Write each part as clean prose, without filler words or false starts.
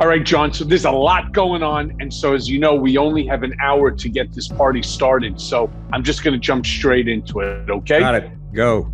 All right, John, so there's a lot going on. And so, as you know, we only have an hour to get this party started. So I'm just going to jump straight into it, okay? Got it. Go.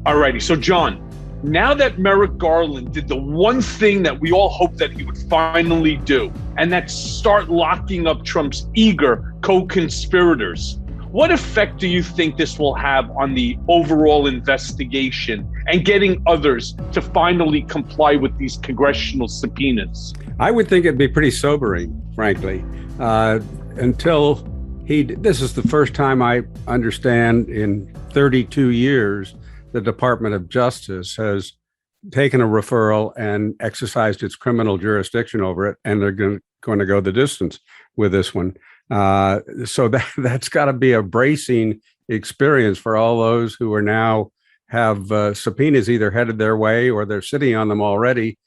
All righty. So, John, now that Merrick Garland did the one thing that we all hoped that he would finally do, and that's start locking up Trump's eager co-conspirators, what effect do you think this will have on the overall investigation and getting others to finally comply with these congressional subpoenas? I would think it'd be pretty sobering, frankly, until this is the first time I understand in 32 years the Department of Justice has taken a referral and exercised its criminal jurisdiction over it, and they're going to go the distance with this one. So that's got to be a bracing experience for all those who are now have subpoenas either headed their way or they're sitting on them already.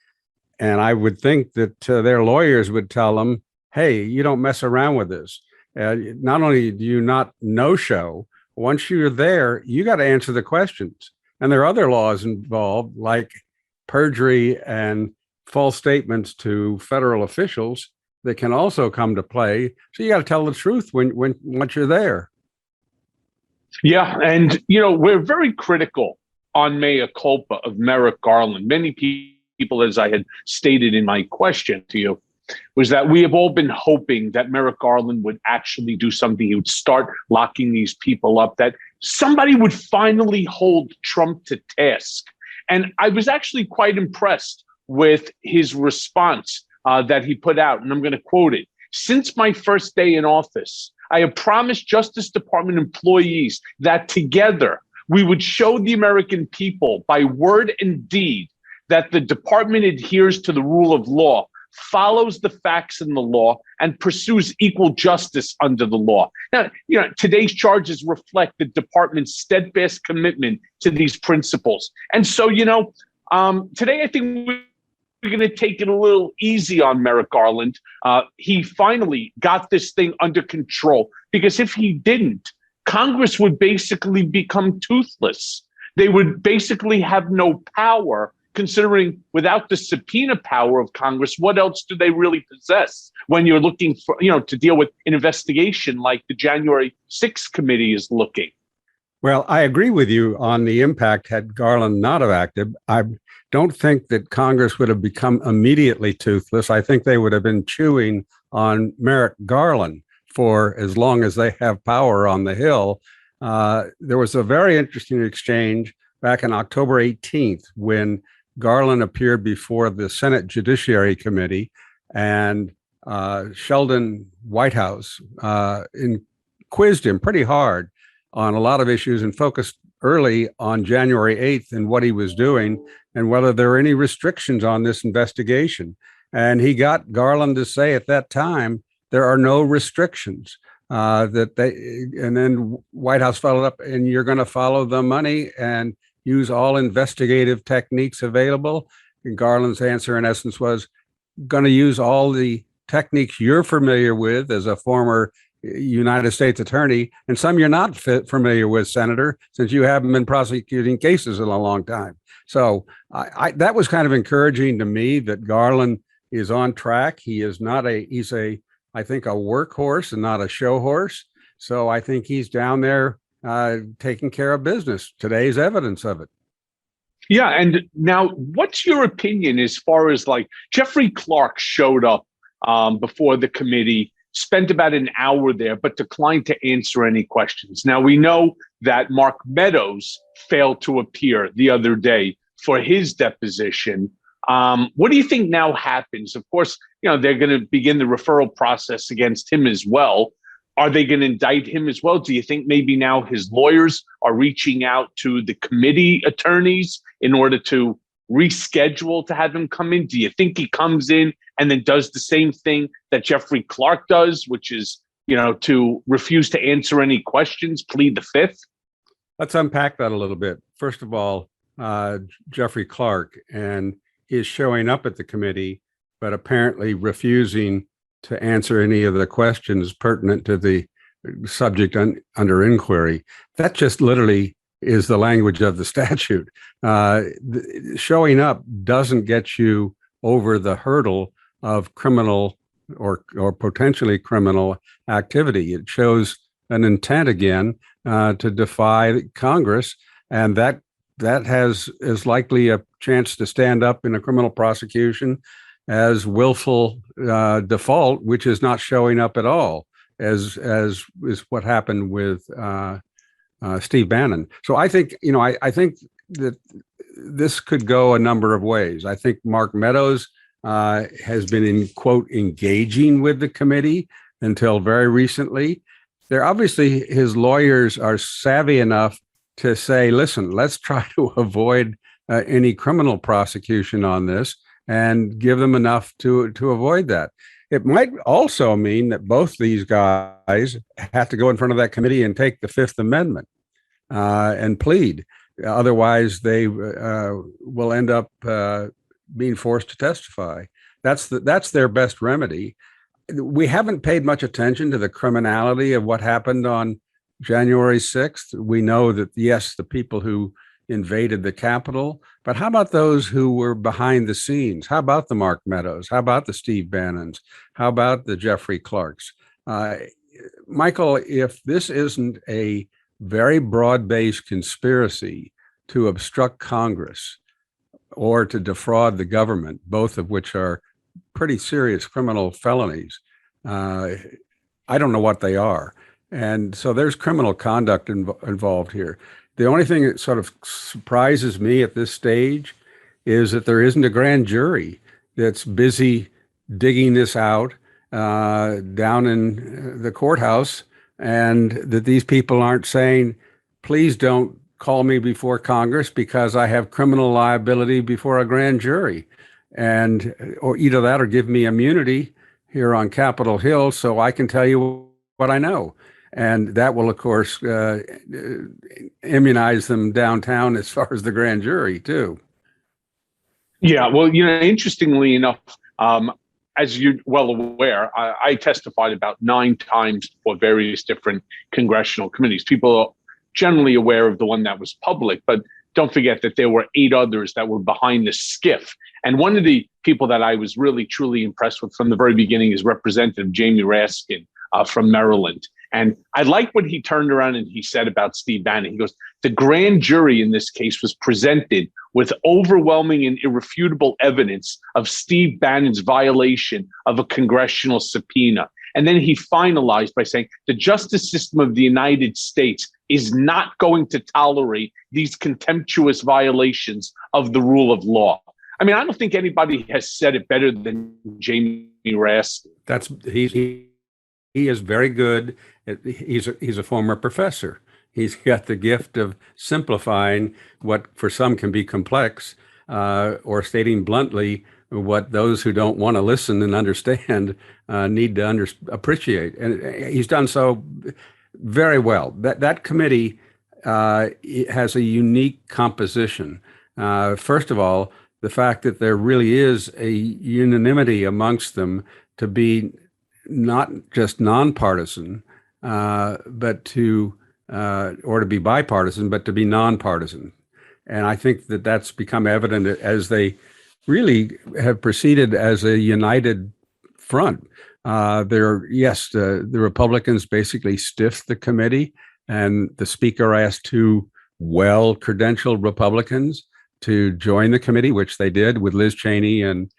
And I would think that their lawyers would tell them, hey, you don't mess around with this. Not only do you not no-show, once you're there, you got to answer the questions. And there are other laws involved, like perjury and false statements to federal officials that can also come to play. So you got to tell the truth once you're there. Yeah, and we're very critical on mea culpa of Merrick Garland. Many people, as I had stated in my question to you, was that we have all been hoping that Merrick Garland would actually do something. He would start locking these people up, that somebody would finally hold Trump to task. And I was actually quite impressed with his response that he put out, and I'm going to quote it. "Since my first day in office, I have promised Justice Department employees that together we would show the American people by word and deed that the department adheres to the rule of law, follows the facts in the law, and pursues equal justice under the law." Now, today's charges reflect the department's steadfast commitment to these principles. And so, today I think we're going to take it a little easy on Merrick Garland. He finally got this thing under control, because if he didn't, Congress would basically become toothless. They would basically have no power, considering without the subpoena power of Congress, what else do they really possess when you're looking for, to deal with an investigation like the January 6th committee is looking? Well, I agree with you on the impact had Garland not have acted. I don't think that Congress would have become immediately toothless. I think they would have been chewing on Merrick Garland for as long as they have power on the Hill. There was a very interesting exchange back on October 18th when Garland appeared before the Senate Judiciary Committee, and Sheldon Whitehouse quizzed him pretty hard on a lot of issues and focused early on January 8th and what he was doing and whether there were any restrictions on this investigation. And he got Garland to say at that time, there are no restrictions. And then White House followed up, and you're going to follow the money and use all investigative techniques available. And Garland's answer, in essence, was going to use all the techniques you're familiar with as a former United States attorney, and some you're not familiar with, Senator, since you haven't been prosecuting cases in a long time. So that was kind of encouraging to me that Garland is on track. He is not he's I think, a workhorse and not a show horse. So I think he's down there taking care of business. Today's evidence of it. Yeah. And now, what's your opinion as far as Jeffrey Clark showed up before the committee, spent about an hour there, but declined to answer any questions. Now, we know that Mark Meadows failed to appear the other day for his deposition. What do you think now happens? Of course, they're going to begin the referral process against him as well. Are they going to indict him as well? Do you think maybe now his lawyers are reaching out to the committee attorneys in order to reschedule to have him come in? Do you think he comes in and then does the same thing that Jeffrey Clark does, which is, to refuse to answer any questions, plead the fifth? Let's unpack that a little bit. First of all, Jeffrey Clark is showing up at the committee, but apparently refusing to answer any of the questions pertinent to the subject under inquiry. That just literally is the language of the statute. Showing up doesn't get you over the hurdle of criminal or potentially criminal activity. It shows an intent again to defy Congress, and that is likely a chance to stand up in a criminal prosecution as willful default, which is not showing up at all, as is what happened with Steve Bannon. So I think I think that this could go a number of ways. I think Mark Meadows has been in quote engaging with the committee until very recently. They're obviously, his lawyers are savvy enough to say, listen, let's try to avoid any criminal prosecution on this and give them enough to avoid that. It might also mean that both these guys have to go in front of that committee and take the Fifth Amendment and plead. Otherwise, they will end up being forced to testify. That's their best remedy. We haven't paid much attention to the criminality of what happened on January 6th. We know that, yes, the people who invaded the Capitol, but how about those who were behind the scenes? How about the Mark Meadows? How about the Steve Bannons? How about the Jeffrey Clarks? Michael, if this isn't a very broad-based conspiracy to obstruct Congress or to defraud the government, both of which are pretty serious criminal felonies, I don't know what they are. And so there's criminal conduct involved here. The only thing that sort of surprises me at this stage is that there isn't a grand jury that's busy digging this out down in the courthouse, and that these people aren't saying, please don't call me before Congress because I have criminal liability before a grand jury. Or either that or give me immunity here on Capitol Hill so I can tell you what I know. And that will, of course, immunize them downtown as far as the grand jury, too. Yeah, well, interestingly enough, as you're well aware, I testified about 9 times for various different congressional committees. People are generally aware of the one that was public, but don't forget that there were 8 others that were behind the skiff. And one of the people that I was really, truly impressed with from the very beginning is Representative Jamie Raskin from Maryland. And I like what he turned around and he said about Steve Bannon. He goes, the grand jury in this case was presented with overwhelming and irrefutable evidence of Steve Bannon's violation of a congressional subpoena. And then he finalized by saying the justice system of the United States is not going to tolerate these contemptuous violations of the rule of law. I mean, I don't think anybody has said it better than Jamie Raskin. He is very good. He's a former professor. He's got the gift of simplifying what for some can be complex, or stating bluntly what those who don't want to listen and understand need to appreciate. And he's done so very well. That committee has a unique composition. First of all, the fact that there really is a unanimity amongst them to be not just nonpartisan, but to be bipartisan, but to be nonpartisan. And I think that that's become evident as they really have proceeded as a united front. The Republicans basically stiffed the committee, and the Speaker asked 2 well-credentialed Republicans to join the committee, which they did with Liz Cheney and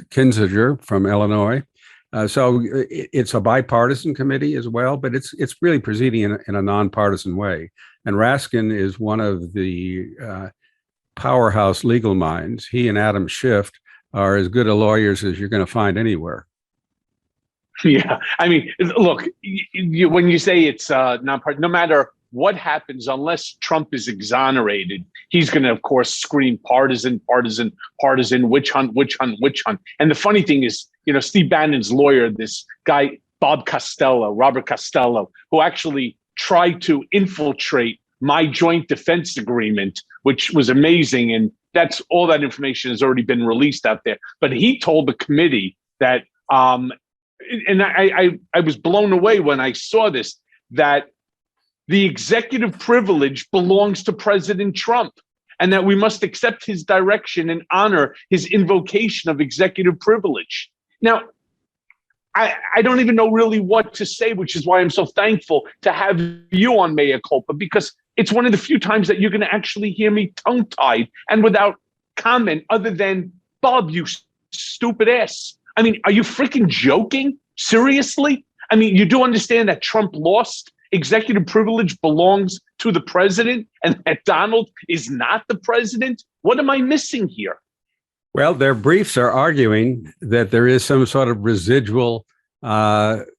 Kinzinger from Illinois. So it's a bipartisan committee as well, but it's really proceeding in a nonpartisan way. And Raskin is one of the powerhouse legal minds. He and Adam Schiff are as good a lawyers as you're going to find anywhere. Yeah, I mean, look, when you say it's nonpartisan, no matter what happens, unless Trump is exonerated, he's going to, of course, scream partisan, partisan, partisan, witch hunt, witch hunt, witch hunt. And the funny thing is, Steve Bannon's lawyer, this guy, Robert Costello, who actually tried to infiltrate my joint defense agreement, which was amazing. And that's all that information has already been released out there. But he told the committee that, and I was blown away when I saw this, that the executive privilege belongs to President Trump. and that we must accept his direction and honor his invocation of executive privilege. Now, I don't even know really what to say, which is why I'm so thankful to have you on Mea Culpa, because it's one of the few times that you're going to actually hear me tongue-tied and without comment other than, Bob, you stupid ass. I mean, are you freaking joking? Seriously? I mean, you do understand that Trump lost. Executive privilege belongs to the president and that Donald is not the president? What am I missing here? Well, their briefs are arguing that there is some sort of residual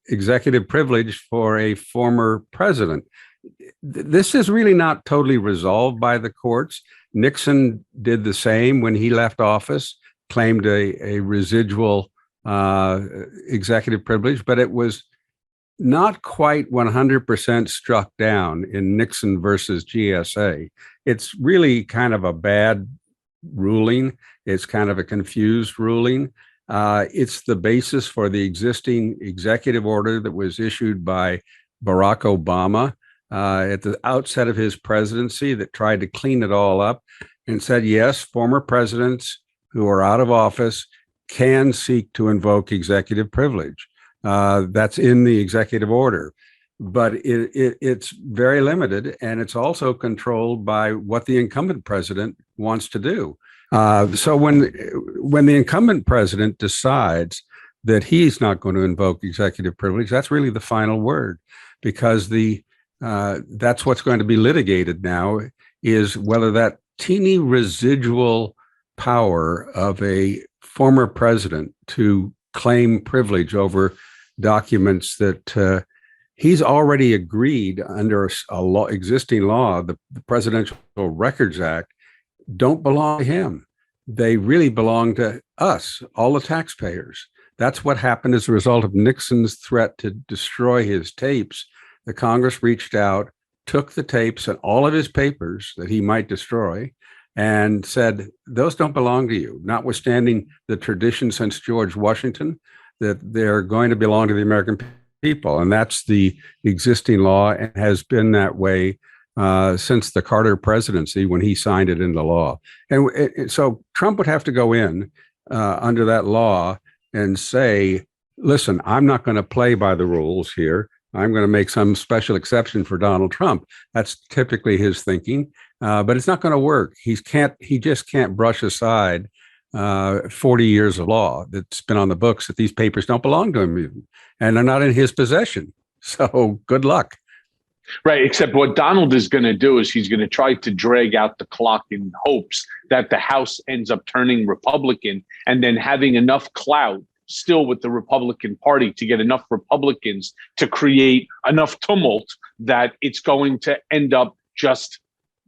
executive privilege for a former president. This is really not totally resolved by the courts. Nixon did the same when he left office, claimed a residual executive privilege, but it was not quite 100% struck down in Nixon versus GSA. It's really kind of a bad ruling. It's kind of a confused ruling. It's the basis for the existing executive order that was issued by Barack Obama at the outset of his presidency that tried to clean it all up and said, yes, former presidents who are out of office can seek to invoke executive privilege. That's in the executive order. But it's very limited, and it's also controlled by what the incumbent president wants to do. So when the incumbent president decides that he's not going to invoke executive privilege, that's really the final word, because that's what's going to be litigated now, is whether that teeny residual power of a former president to claim privilege over documents that he's already agreed under a existing law, the Presidential Records Act, don't belong to him. They really belong to us, all the taxpayers. That's what happened as a result of Nixon's threat to destroy his tapes. The Congress reached out, took the tapes and all of his papers that he might destroy, and said, those don't belong to you, notwithstanding the tradition since George Washington that they're going to belong to the American people. And that's the existing law and has been that way since the Carter presidency when he signed it into law. And so Trump would have to go in under that law and say, listen, I'm not going to play by the rules here. I'm going to make some special exception for Donald Trump. That's typically his thinking, but it's not going to work. He just can't brush aside 40 years of law that's been on the books that these papers don't belong to him even, and they're not in his possession. So good luck. Right, except what Donald is going to do is he's going to try to drag out the clock in hopes that the House ends up turning Republican and then having enough clout still with the Republican Party to get enough Republicans to create enough tumult that it's going to end up just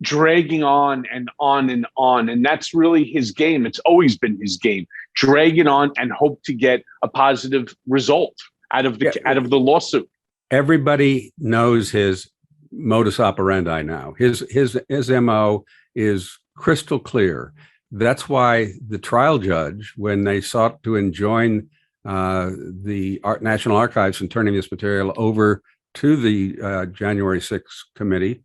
dragging on and on and on. And that's really his game. It's always been his game. Drag it on and hope to get a positive result out of the lawsuit. Everybody knows his modus operandi now. His MO is crystal clear. That's why the trial judge, when they sought to enjoin the National Archives from turning this material over to the January 6th committee,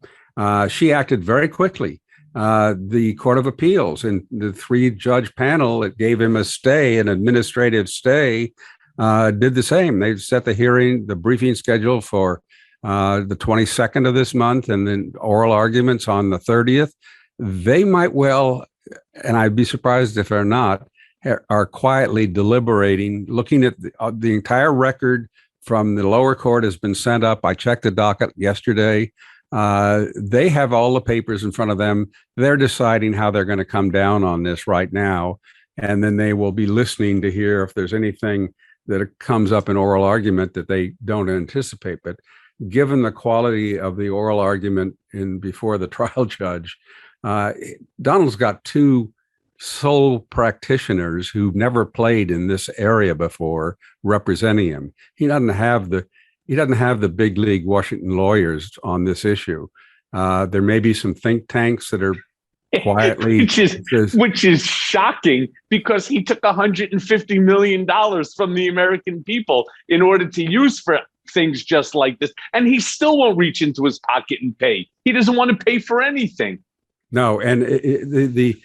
she acted very quickly. The Court of Appeals and the 3-judge panel that gave him a stay, an administrative stay, did the same. They set the briefing schedule for the 22nd of this month, and then oral arguments on the 30th. They might well, and I'd be surprised if they're not, are quietly deliberating, looking at the entire record from the lower court has been sent up. I checked the docket yesterday. They have all the papers in front of them. They're deciding how they're going to come down on this right now. And then they will be listening to hear if there's anything that comes up in oral argument that they don't anticipate. But given the quality of the oral argument before the trial judge, Donald's got 2 sole practitioners who've never played in this area before representing him. He doesn't have the big league Washington lawyers on this issue. There may be some think tanks that are quietly, which is shocking, because he took $150 million from the American people in order to use for things just like this, and he still won't reach into his pocket and pay. He doesn't want to pay for anything. No, and the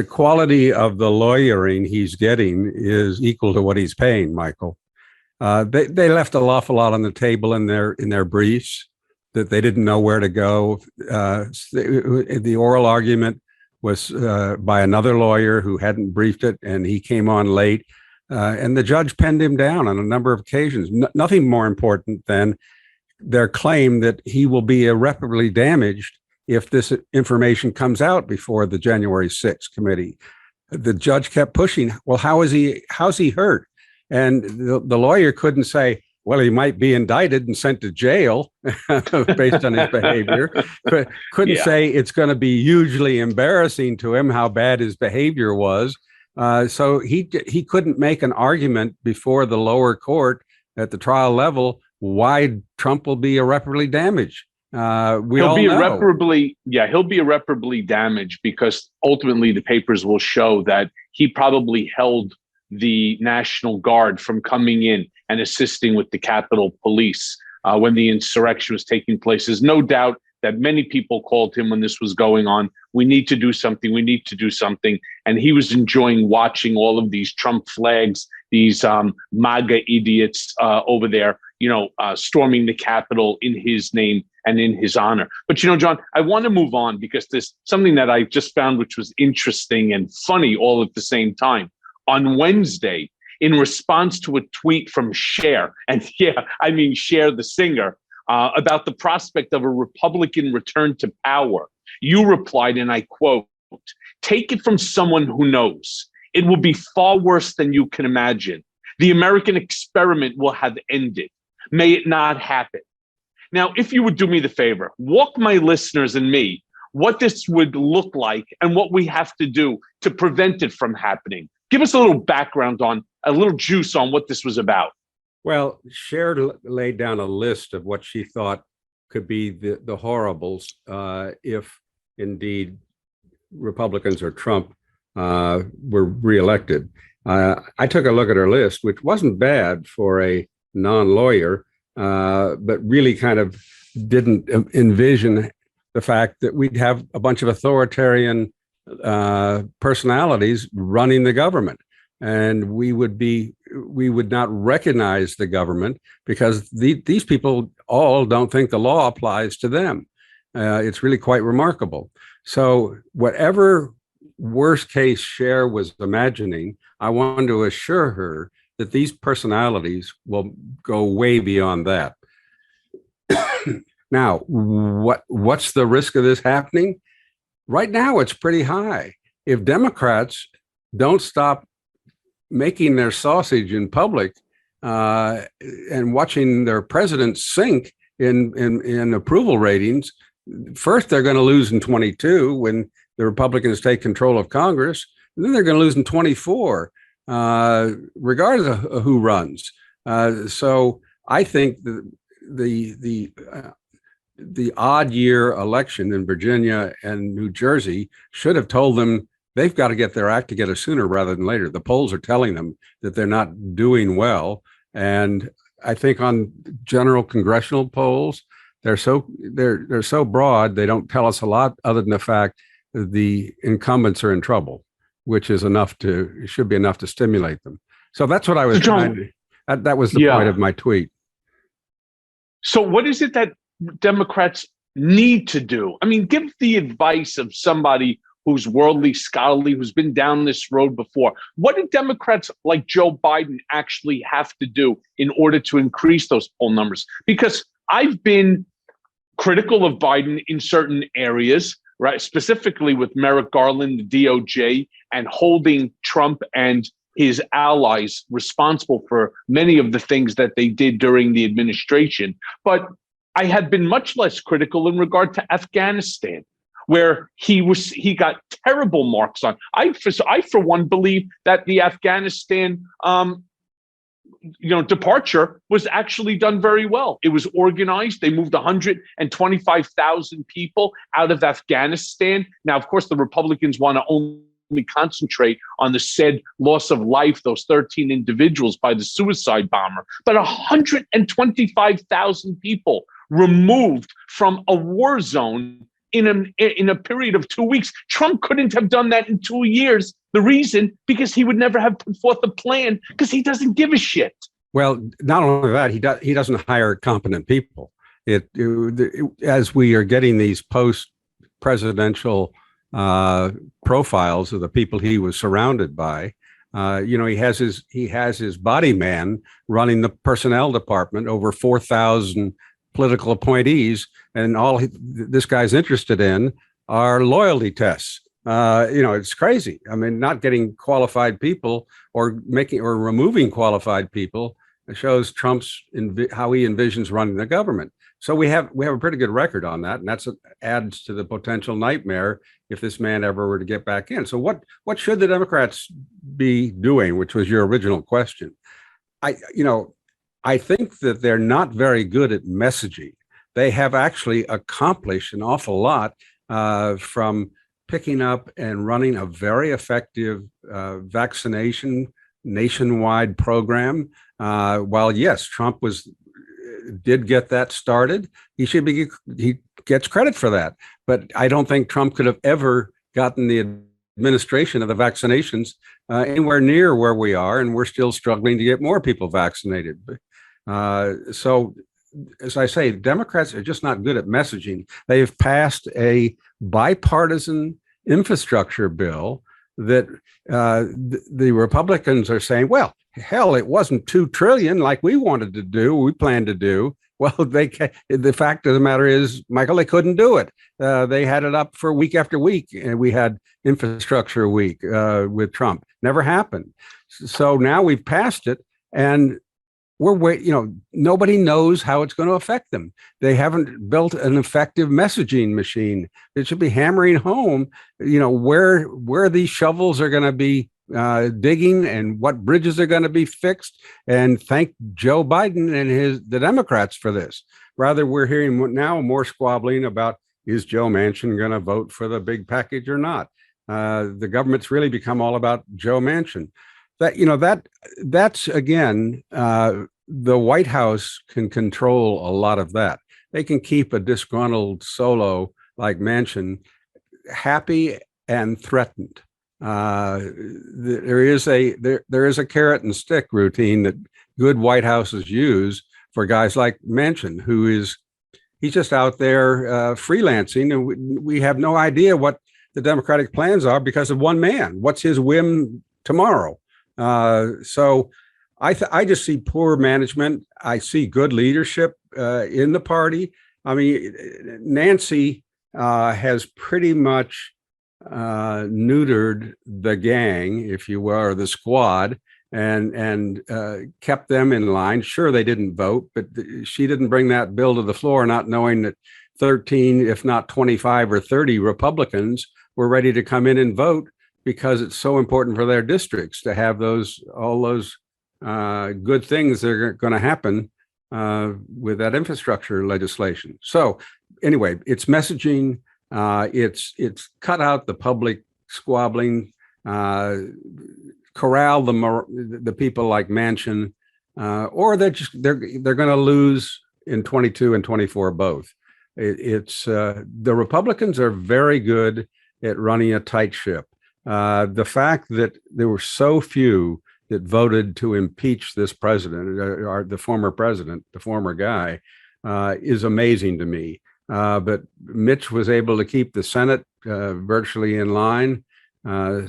quality of the lawyering he's getting is equal to what he's paying, Michael. They left an awful lot on the table in their briefs that they didn't know where to go. The oral argument was by another lawyer who hadn't briefed it, and he came on late. And the judge penned him down on a number of occasions. Nothing more important than their claim that he will be irreparably damaged if this information comes out before the January 6th committee. The judge kept pushing, well, how's he hurt? And the lawyer couldn't say, well, he might be indicted and sent to jail based on his behavior. Couldn't say it's going to be hugely embarrassing to him how bad his behavior was. So he couldn't make an argument before the lower court at the trial level why Trump will be irreparably damaged. He'll be irreparably damaged because ultimately the papers will show that he probably held the National Guard from coming in and assisting with the Capitol Police when the insurrection was taking place. There's no doubt that many people called him when this was going on. We need to do something. We need to do something. And he was enjoying watching all of these Trump flags, these MAGA idiots over there, storming the Capitol in his name and in his honor. But, John, I want to move on because there's something that I just found which was interesting and funny all at the same time. On Wednesday, in response to a tweet from Cher, and Cher the singer, about the prospect of a Republican return to power, you replied, and I quote, "Take it from someone who knows. It will be far worse than you can imagine. The American experiment will have ended. May it not happen." Now, if you would do me the favor, walk my listeners and me what this would look like and what we have to do to prevent it from happening. Give us a little background a little juice on what this was about. Well, Cher laid down a list of what she thought could be the horribles if indeed Republicans or Trump were reelected. I took a look at her list, which wasn't bad for a non-lawyer, but really kind of didn't envision the fact that we'd have a bunch of authoritarian personalities running the government. And we would not recognize the government because these people all don't think the law applies to them. It's really quite remarkable. So whatever worst case Cher was imagining, I wanted to assure her that these personalities will go way beyond that. Now, what's the risk of this happening? Right now, it's pretty high. If Democrats don't stop making their sausage in public and watching their president sink in approval ratings, first they're going to lose in 22 when the Republicans take control of Congress, and then they're going to lose in 24, regardless of who runs. So I think the odd year election in Virginia and New Jersey should have told them they've got to get their act together sooner rather than later. The polls are telling them that they're not doing well. And I think on general congressional polls, they're so broad, they don't tell us a lot other than the fact that the incumbents are in trouble, which is should be enough to stimulate them. So that's what I was trying to, that was the point of my tweet. So what is it that Democrats need to do? I mean, give the advice of somebody who's worldly, scholarly, who's been down this road before. What do Democrats like Joe Biden actually have to do in order to increase those poll numbers? Because I've been critical of Biden in certain areas, right? Specifically with Merrick Garland, the DOJ, and holding Trump and his allies responsible for many of the things that they did during the administration. But I have been much less critical in regard to Afghanistan, where he got terrible marks on. I for one believe that the Afghanistan departure was actually done very well. It was organized. They moved 125,000 people out of Afghanistan. Now, of course, the Republicans want to only concentrate on the said loss of life, those 13 individuals by the suicide bomber, but 125,000 people removed from a war zone in a period of 2 weeks. Trump couldn't have done that in 2 years. The reason, because he would never have put forth a plan, because he doesn't give a shit. Well, not only that, he doesn't hire competent people. As we are getting these post-presidential profiles of the people he was surrounded by, he has his body man running the personnel department, over 4,000 political appointees, and all this guy's interested in are loyalty tests. It's crazy. I mean, not getting qualified people or removing qualified people shows how he envisions running the government. So we have a pretty good record on that, and adds to the potential nightmare if this man ever were to get back in. So what should the Democrats be doing, which was your original question? I think that they're not very good at messaging. They have actually accomplished an awful lot from picking up and running a very effective vaccination nationwide program. While yes, Trump did get that started, he gets credit for that. But I don't think Trump could have ever gotten the administration of the vaccinations anywhere near where we are, and we're still struggling to get more people vaccinated. So, as I say, Democrats are just not good at messaging. They've passed a bipartisan infrastructure bill that the Republicans are saying, well, hell, it wasn't $2 trillion like we planned to do. Well, the fact of the matter is, Michael, they couldn't do it. They had it up for week after week, and we had infrastructure week with Trump. Never happened. So now we've passed it, and nobody knows how it's going to affect them. They haven't built an effective messaging machine. It should be hammering home, where these shovels are going to be digging and what bridges are going to be fixed. And thank Joe Biden and the Democrats for this. Rather, we're hearing now more squabbling about, is Joe Manchin going to vote for the big package or not? The government's really become all about Joe Manchin. That's again, the White House can control a lot of that. They can keep a disgruntled solo like Manchin happy and threatened. There is a carrot and stick routine that good White Houses use for guys like Manchin, he's just out there freelancing, and we have no idea what the Democratic plans are because of one man. What's his whim tomorrow? So I just see poor management. I see good leadership in the party. I mean, Nancy has pretty much neutered the gang, if you will, or the squad, and kept them in line. Sure, they didn't vote, but she didn't bring that bill to the floor not knowing that 13, if not 25 or 30 Republicans were ready to come in and vote, because it's so important for their districts to have all those good things that are going to happen with that infrastructure legislation. So anyway, it's messaging. It's cut out the public squabbling, corral the people like Manchin, or they're going to lose in 22 and 24 both. The Republicans are very good at running a tight ship. The fact that there were so few that voted to impeach this president, or the former guy, is amazing to me. But Mitch was able to keep the Senate virtually in line,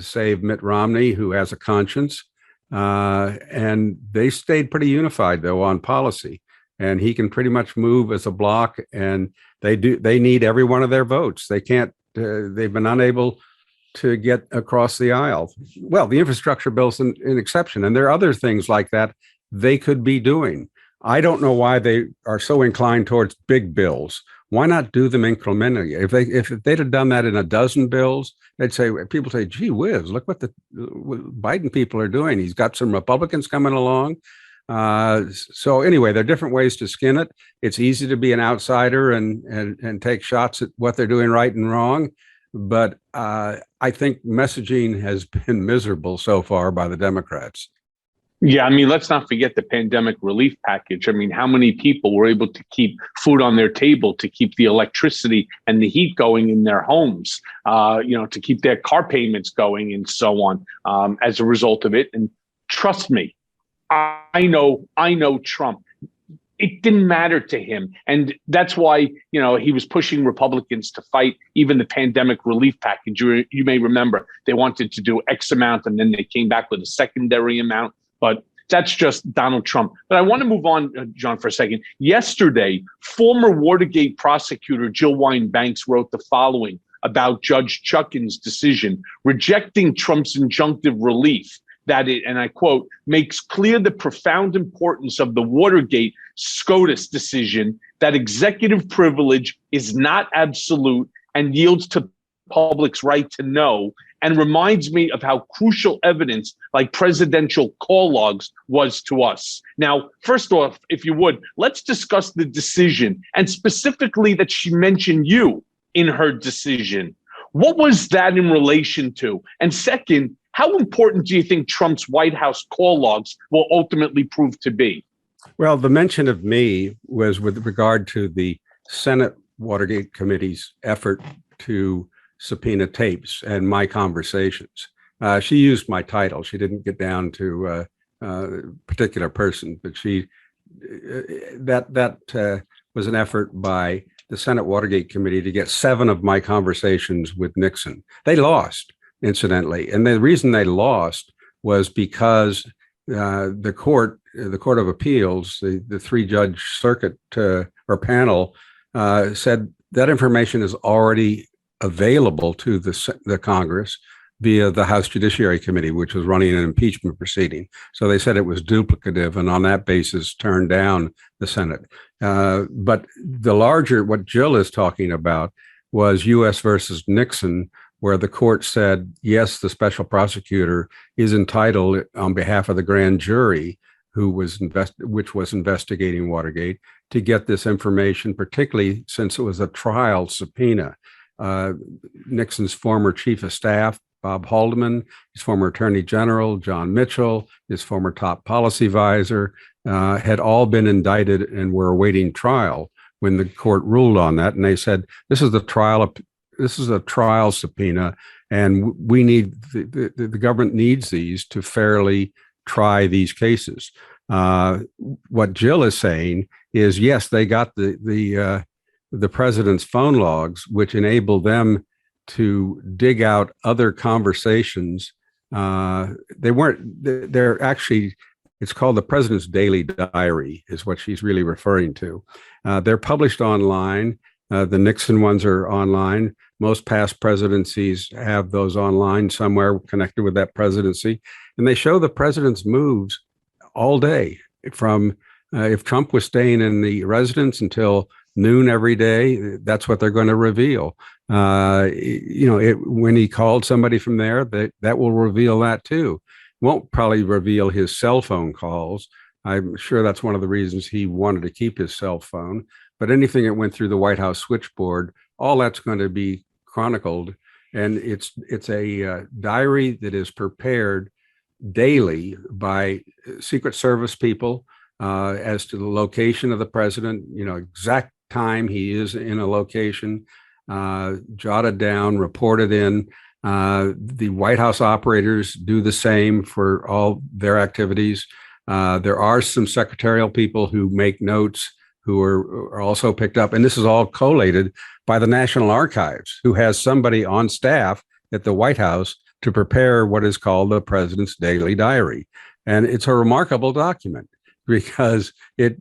save Mitt Romney, who has a conscience. And they stayed pretty unified, though, on policy. And he can pretty much move as a bloc, and they need every one of their votes. They've been unable to get across the aisle. Well, the infrastructure bill's an exception, and there are other things like that they could be doing. I don't know why they are so inclined towards big bills. Why not do them incrementally? If they'd have done that in a dozen bills, people say, gee whiz, look what the Biden people are doing. He's got some Republicans coming along. So anyway, there are different ways to skin it. It's easy to be an outsider and take shots at what they're doing right and wrong. But I think messaging has been miserable so far by the Democrats. Yeah, I mean, let's not forget the pandemic relief package. I mean, how many people were able to keep food on their table, to keep the electricity and the heat going in their homes, to keep their car payments going and so on, as a result of it. And trust me, I know Trump. It didn't matter to him. And that's why, he was pushing Republicans to fight even the pandemic relief package. You may remember they wanted to do X amount and then they came back with a secondary amount. But that's just Donald Trump. But I want to move on, John, for a second. Yesterday, former Watergate prosecutor Jill Wine-Banks wrote the following about Judge Chutkan's decision, rejecting Trump's injunctive relief, that it, and I quote, makes clear the profound importance of the Watergate SCOTUS decision, that executive privilege is not absolute and yields to public's right to know, and reminds me of how crucial evidence like presidential call logs was to us. Now, first off, if you would, let's discuss the decision, and specifically that she mentioned you in her decision. What was that in relation to? And second, how important do you think Trump's White House call logs will ultimately prove to be? Well, the mention of me was with regard to the Senate Watergate Committee's effort to subpoena tapes and my conversations. She used my title. She didn't get down to a particular person, but that was an effort by the Senate Watergate Committee to get 7 of my conversations with Nixon. They lost, incidentally, and the reason they lost was because the Court of Appeals, the 3-judge circuit or panel, said that information is already available to the Congress via the House Judiciary Committee, which was running an impeachment proceeding. So they said it was duplicative, and on that basis turned down the Senate. But what Jill is talking about was U.S. versus Nixon, where the court said, yes, the special prosecutor is entitled on behalf of the grand jury which was investigating Watergate, to get this information, particularly since it was a trial subpoena. Nixon's former chief of staff, Bob Haldeman, his former attorney general, John Mitchell, his former top policy advisor, had all been indicted and were awaiting trial when the court ruled on that. And they said, this is a trial subpoena, and we need the government needs these to fairly try these cases. What Jill is saying is, yes, they got the president's phone logs, which enable them to dig out other conversations. They're actually, it's called the President's Daily Diary, is what she's really referring to. They're published online. The Nixon ones are online. Most past presidencies have those online somewhere connected with that presidency. And they show the president's moves all day. From if Trump was staying in the residence until noon every day, that's what they're going to reveal. When he called somebody from there, that will reveal that too. Won't probably reveal his cell phone calls. I'm sure that's one of the reasons he wanted to keep his cell phone. But anything that went through the White House switchboard, all that's going to be chronicled. And it's a diary that is prepared daily by Secret Service people as to the location of the president, exact time he is in a location, jotted down, reported in. The White House operators do the same for all their activities. There are some secretarial people who make notes who are also picked up. And this is all collated by the National Archives, who has somebody on staff at the White House to prepare what is called the President's Daily Diary. And it's a remarkable document because it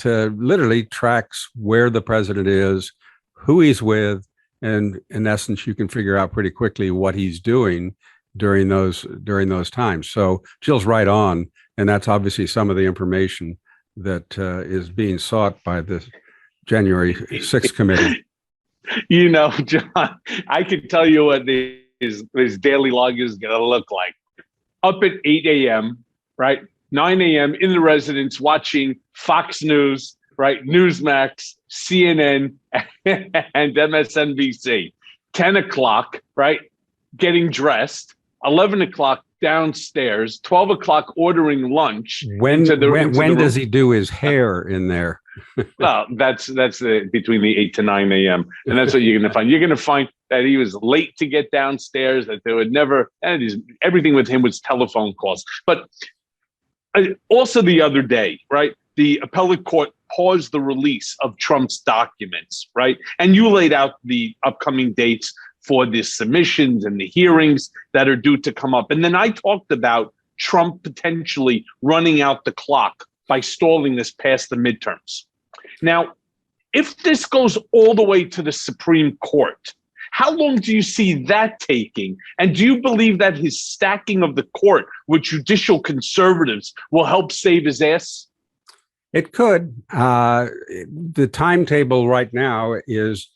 literally tracks where the president is, who he's with, and in essence, you can figure out pretty quickly what he's doing during those times. So Jill's right on, and that's obviously some of the information that is being sought by the January 6th committee. John, I can tell you what his daily log is going to look like. Up at 8 a.m., right? 9 a.m. in the residence watching Fox News, right? Newsmax, CNN, and MSNBC. 10 o'clock, right? Getting dressed. 11 o'clock, downstairs, 12 o'clock ordering lunch. When does he do his hair in there? Well, that's between the 8 to 9 a.m. And that's what you're going to find. You're going to find that he was late to get downstairs, that there would never, and everything with him was telephone calls. But also the other day, right, the appellate court paused the release of Trump's documents, right? And you laid out the upcoming dates for the submissions and the hearings that are due to come up. And then I talked about Trump potentially running out the clock by stalling this past the midterms. Now, if this goes all the way to the Supreme Court, how long do you see that taking? And do you believe that his stacking of the court with judicial conservatives will help save his ass? It could. The timetable right now is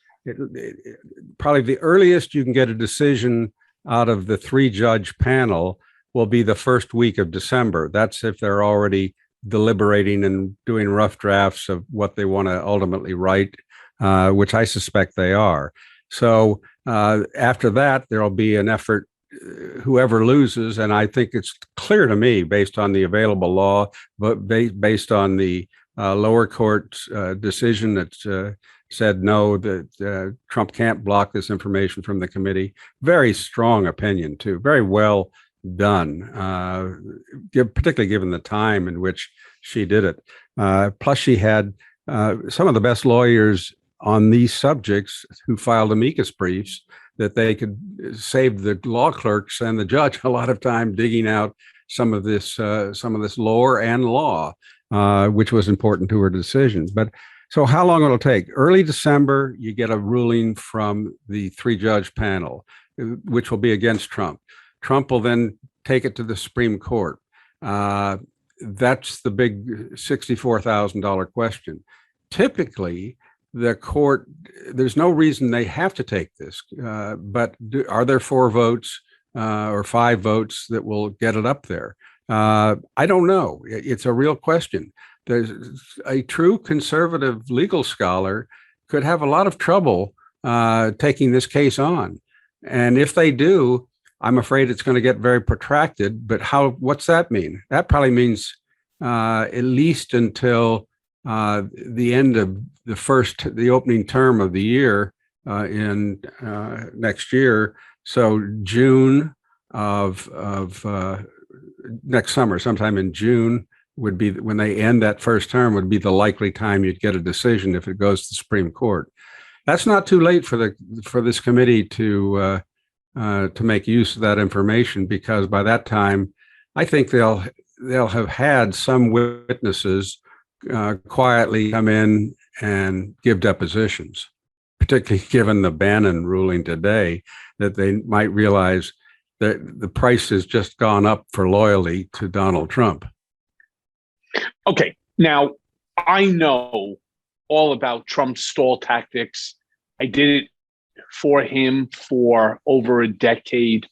probably the earliest you can get a decision out of the 3-judge panel will be the first week of December. That's if they're already deliberating and doing rough drafts of what they want to ultimately write, which I suspect they are. So after that, there'll be an effort, whoever loses, and I think it's clear to me based on the available law, but based on the lower court's decision that said no, that Trump can't block this information from the committee. Very strong opinion, too. Very well done, particularly given the time in which she did it. Plus, she had some of the best lawyers on these subjects who filed amicus briefs that they could save the law clerks and the judge a lot of time digging out some of this lore and law, which was important to her decision. But so how long it'll take? Early December, you get a ruling from the 3-judge panel, which will be against Trump. Trump will then take it to the Supreme Court. That's the big $64,000 question. Typically, the court, there's no reason they have to take this, but are there 4 votes or 5 votes that will get it up there? I don't know. It's a real question. There's a true conservative legal scholar could have a lot of trouble taking this case on. And if they do, I'm afraid it's going to get very protracted. But what's that mean? That probably means at least until the end of the opening term of the year in next year. So June of next summer, sometime in June would be when they end that first term, would be the likely time you'd get a decision if it goes to the Supreme Court. That's not too late for this committee to make use of that information, because by that time, I think they'll have had some witnesses quietly come in and give depositions, particularly given the Bannon ruling today, that they might realize that the price has just gone up for loyalty to Donald Trump. Okay, now I know all about Trump's stall tactics. I did it for him for over a decade.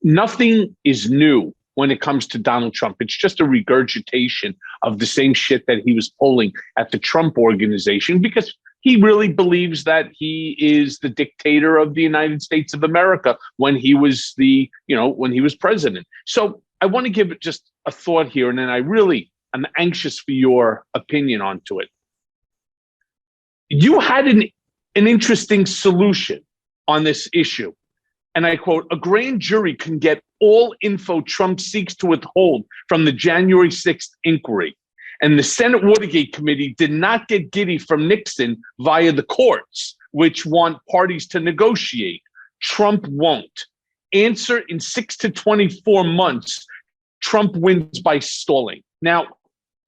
Nothing is new when it comes to Donald Trump. It's just a regurgitation of the same shit that he was pulling at the Trump organization, because he really believes that he is the dictator of the United States of America when he was when he was president. So I want to give it just a thought here, and then I'm anxious for your opinion onto it. You had an interesting solution on this issue. And I quote, "A grand jury can get all info Trump seeks to withhold from the January 6th inquiry. And the Senate Watergate Committee did not get giddy from Nixon via the courts, which want parties to negotiate. Trump won't. Answer: in 6 to 24 months, Trump wins by stalling." Now,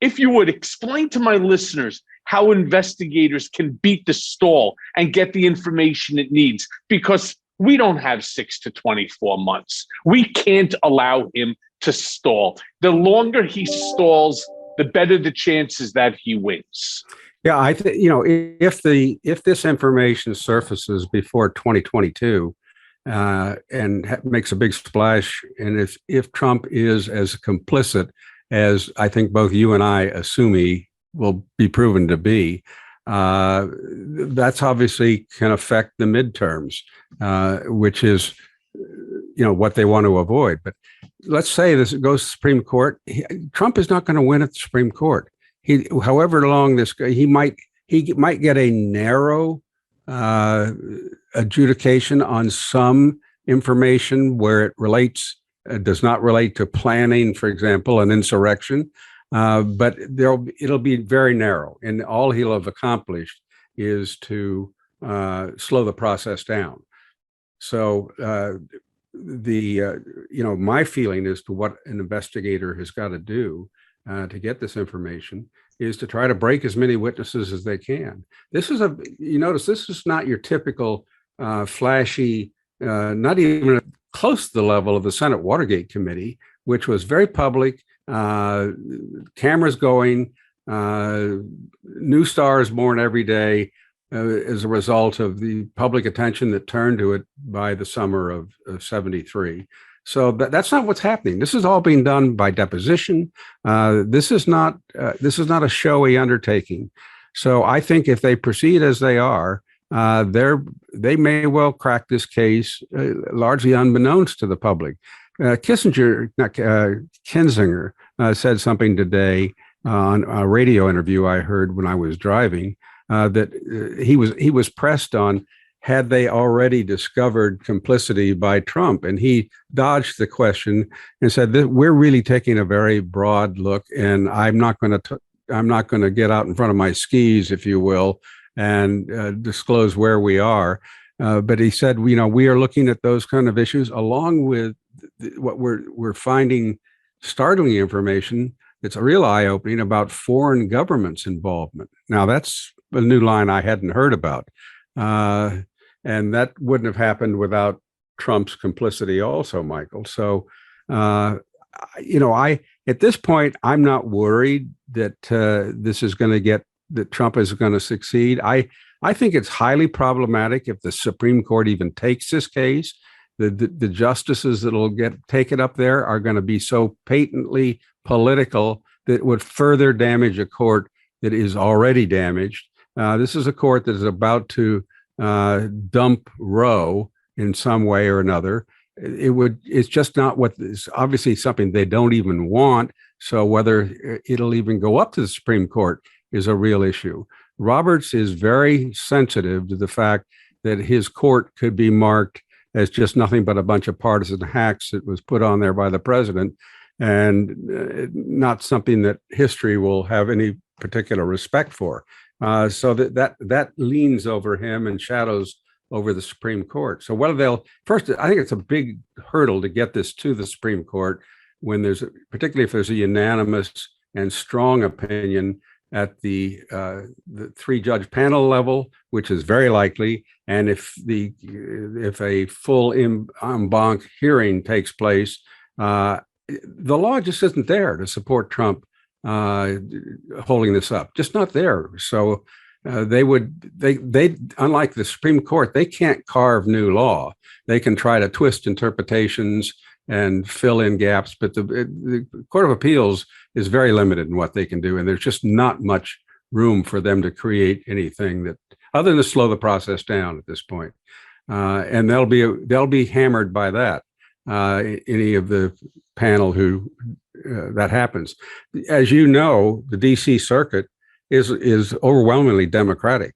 if you would explain to my listeners how investigators can beat the stall and get the information it needs, because we don't have 6 to 24 months. We can't allow him to stall. The longer he stalls, the better the chances that he wins. Yeah, I think, if this information surfaces before 2022 and makes a big splash, and if Trump is as complicit as I think both you and I assume he will be proven to be, that's obviously can affect the midterms, which is what they want to avoid. But let's say this goes to the Supreme Court. Trump is not going to win at the Supreme Court. However long he might get a narrow adjudication on some information where it does not relate to planning, for example, an insurrection. But it'll be very narrow, and all he'll have accomplished is to slow the process down. So my feeling as to what an investigator has got to do to get this information is to try to break as many witnesses as they can. This is this is not your typical flashy, not even close to the level of the Senate Watergate committee, which was very public, cameras going, new stars born every day as a result of the public attention that turned to it by the summer of 73. So that's not what's happening. This is all being done by deposition. This is not a showy undertaking. So I think if they proceed as they are, they may well crack this case largely unbeknownst to the public. Kinzinger said something today on a radio interview I heard when I was driving that he was pressed on, had they already discovered complicity by Trump? And he dodged the question and said that we're really taking a very broad look, and I'm not going to get out in front of my skis, if you will, and disclose where we are. But he said, we are looking at those kind of issues along with what we're finding startling information. It's a real eye-opening about foreign governments' involvement. Now, that's a new line I hadn't heard about. And that wouldn't have happened without Trump's complicity also, Michael. So, at this point, I'm not worried that that Trump is going to succeed. I think it's highly problematic if the Supreme Court even takes this case. The justices that will take it up there are going to be so patently political that it would further damage a court that is already damaged. This is a court that is about to dump Roe in some way or another. It's just not it's obviously something they don't even want. So whether it'll even go up to the Supreme Court is a real issue. Roberts is very sensitive to the fact that his court could be marked as just nothing but a bunch of partisan hacks that was put on there by the president, and not something that history will have any particular respect for. So that leans over him and shadows over the Supreme Court. So first, I think it's a big hurdle to get this to the Supreme Court particularly if there's a unanimous and strong opinion at the 3-judge panel level, which is very likely, and if a full en banc hearing takes place, the law just isn't there to support Trump holding this up, just not there. So they unlike the Supreme Court, they can't carve new law. They can try to twist interpretations and fill in gaps, but the Court of Appeals is very limited in what they can do, and there's just not much room for them to create anything that other than to slow the process down at this point. And they'll be hammered by that. Any of the panel who that happens. As you know, the D.C. Circuit is overwhelmingly Democratic.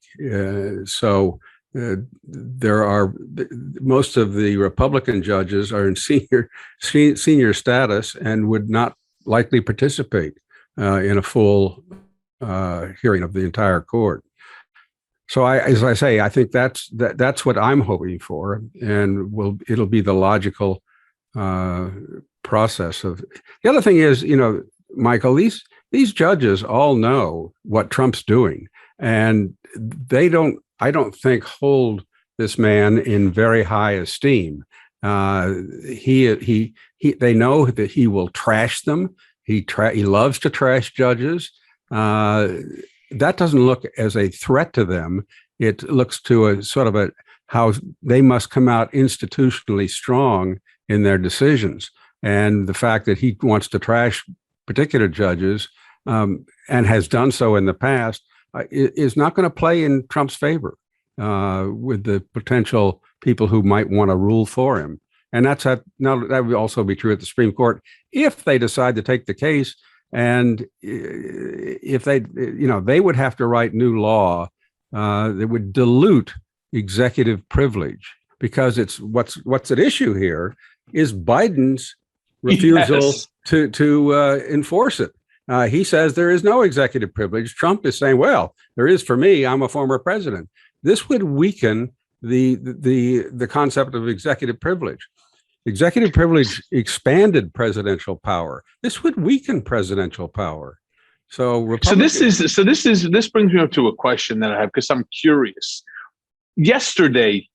So there are most of the Republican judges are in senior status and would not likely participate in a full hearing of the entire court. So as I say, I think that's what I'm hoping for, and it'll be the logical process of. The other thing is, Michael, these judges all know what Trump's doing, and I don't think hold this man in very high esteem. They know that he will trash them. He loves to trash judges. That doesn't look as a threat to them. It looks to a sort of how they must come out institutionally strong in their decisions. And the fact that he wants to trash particular judges and has done so in the past is not going to play in Trump's favor with the potential people who might want to rule for him. And now that would also be true at the Supreme Court if they decide to take the case. And if they would have to write new law that would dilute executive privilege, because it's what's at issue here is Biden's refusal to enforce it. He says there is no executive privilege. Trump is saying, well, there is for me. I'm a former president. This would weaken the concept of executive privilege. Executive privilege expanded presidential power. This would weaken presidential power. This brings me up to a question that I have, because I'm curious. Yesterday,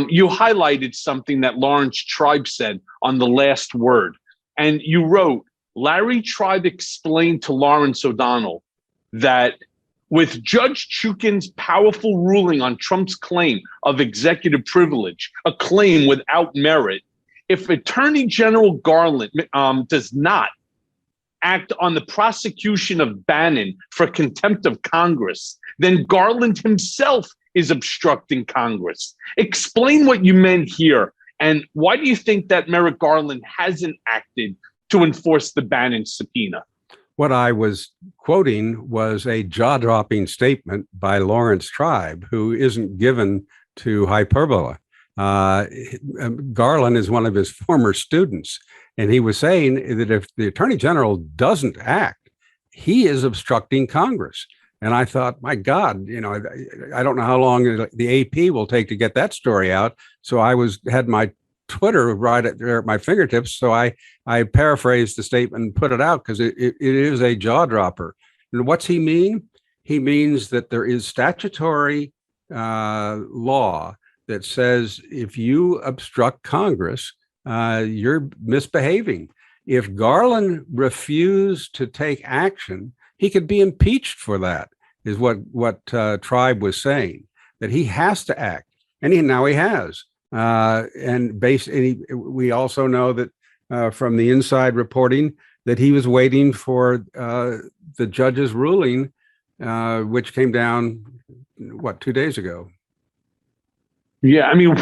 you highlighted something that Lawrence Tribe said on The Last Word, and you wrote, Larry Tribe explained to Lawrence O'Donnell that with Judge Chukin's powerful ruling on Trump's claim of executive privilege, a claim without merit, if Attorney General Garland does not act on the prosecution of Bannon for contempt of Congress, then Garland himself is obstructing Congress. Explain what you meant here, and why do you think that Merrick Garland hasn't acted to enforce the Bannon subpoena? What I was quoting was a jaw-dropping statement by Lawrence Tribe, who isn't given to hyperbole. Garland is one of his former students, and he was saying that if the Attorney General doesn't act, he is obstructing Congress. And I thought, my God, I don't know how long the AP will take to get that story out. So I had my Twitter right at my fingertips. So I paraphrased the statement and put it out, because it is a jaw dropper. And what's he mean? He means that there is statutory law that says if you obstruct Congress, you're misbehaving. If Garland refused to take action, he could be impeached for that, is what Tribe was saying, that he has to act. And now he has. We also know that from the inside reporting that he was waiting for the judge's ruling, which came down, 2 days ago. Yeah, I mean,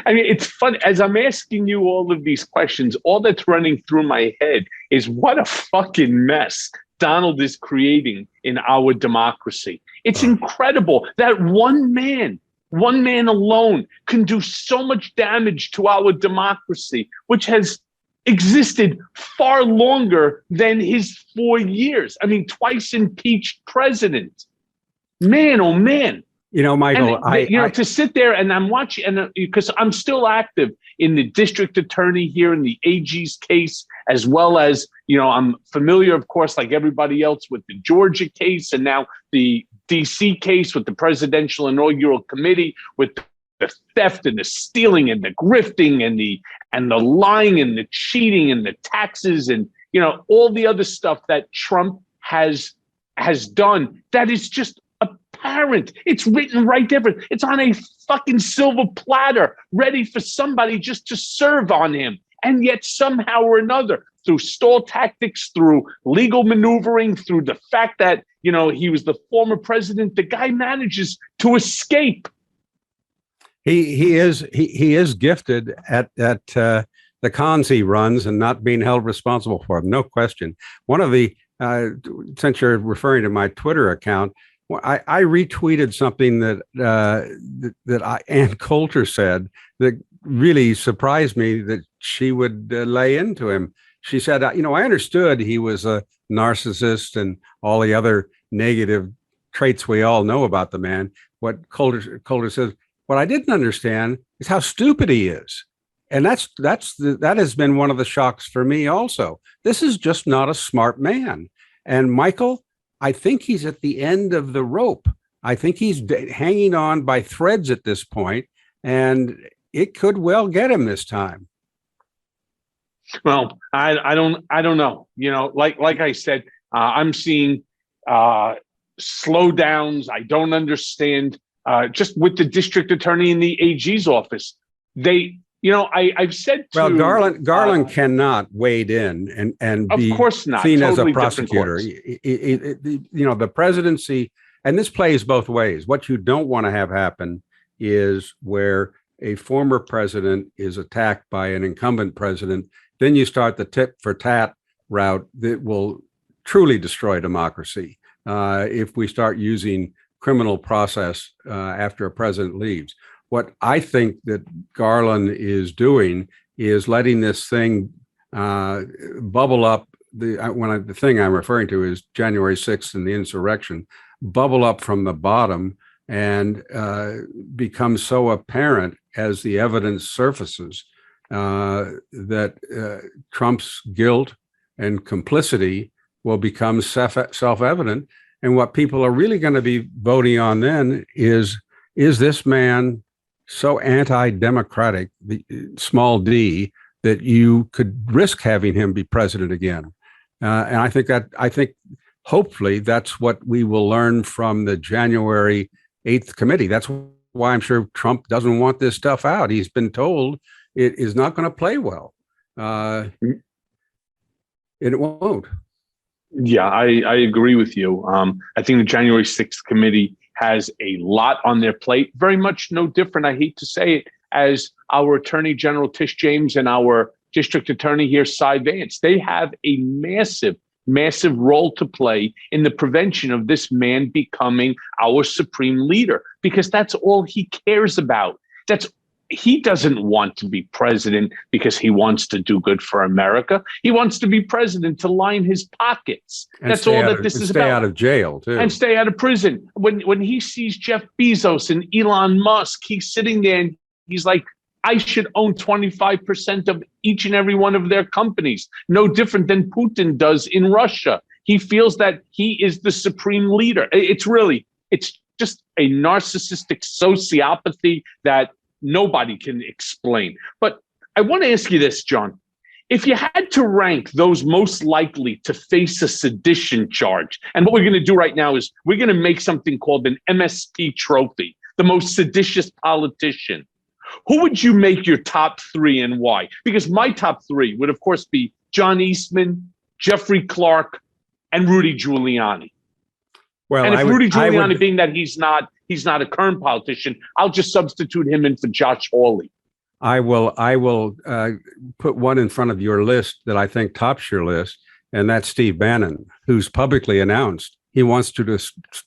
it's fun. As I'm asking you all of these questions, all that's running through my head is what a fucking mess Donald is creating in our democracy. It's incredible that one man alone can do so much damage to our democracy, which has existed far longer than his 4 years. I mean, twice impeached president. Man, oh man. Michael, to sit there and I'm watching, and because I'm still active in the district attorney here in the AG's case, as well as, I'm familiar, of course, like everybody else, with the Georgia case, and now the DC case with the Presidential Inaugural Committee, with the theft and the stealing and the grifting and the lying and the cheating and the taxes and, all the other stuff that Trump has done. That is just apparent. It's written right there. It's on a fucking silver platter, ready for somebody just to serve on him. And yet somehow or another, through stall tactics, through legal maneuvering, through the fact that, he was the former president, the guy manages to escape. He is gifted at the cons he runs and not being held responsible for them. No question. One of the, since you're referring to my Twitter account, I retweeted something that Ann Coulter said that really surprised me that she would lay into him. She said, I understood he was a narcissist and all the other negative traits we all know about the man. What Coulter says, what I didn't understand is how stupid he is. And that has been one of the shocks for me also. This is just not a smart man. And Michael, I think he's at the end of the rope. I think he's hanging on by threads at this point, and it could well get him this time. Well, I don't know. Like I said, I'm seeing slowdowns. I don't understand. Just with the district attorney in the AG's office, I've said to, well, Garland cannot wade in and be of course not seen totally as a prosecutor. The presidency, and this plays both ways. What you don't want to have happen is where a former president is attacked by an incumbent president, then you start the tit for tat route that will truly destroy democracy if we start using criminal process after a president leaves. What I think that Garland is doing is letting this thing bubble up. The thing I'm referring to is January 6th and the insurrection, bubble up from the bottom and become so apparent as the evidence surfaces that Trump's guilt and complicity will become self-evident. And what people are really going to be voting on then is this man so anti-democratic, the small d, that you could risk having him be president again? And I think hopefully that's what we will learn from the January 8th committee. That's why I'm sure Trump doesn't want this stuff out. He's been told it is not going to play well. And it won't. Yeah, I agree with you. I think the January 6th committee has a lot on their plate, very much no different, I hate to say it, as our Attorney General Tish James and our District Attorney here, Cy Vance. They have a massive role to play in the prevention of this man becoming our supreme leader, because that's all he cares about. He doesn't want to be president because he wants to do good for America. He wants to be president to line his pockets. That's all that this is about. Stay out of jail, too. And stay out of prison. When he sees Jeff Bezos and Elon Musk, he's sitting there and he's like, I should own 25% of each and every one of their companies. No different than Putin does in Russia. He feels that he is the supreme leader. It's just a narcissistic sociopathy that nobody can explain. But I want to ask you this, John. If you had to rank those most likely to face a sedition charge, and what we're going to do right now is we're going to make something called an MSP trophy, the most seditious politician. Who would you make your top three and why? Because my top three would, of course, be John Eastman, Jeffrey Clark, and Rudy Giuliani. Well, and if Rudy Giuliani, being that he's not a current politician, I'll just substitute him in for Josh Hawley. I will put one in front of your list that I think tops your list, and that's Steve Bannon, who's publicly announced he wants to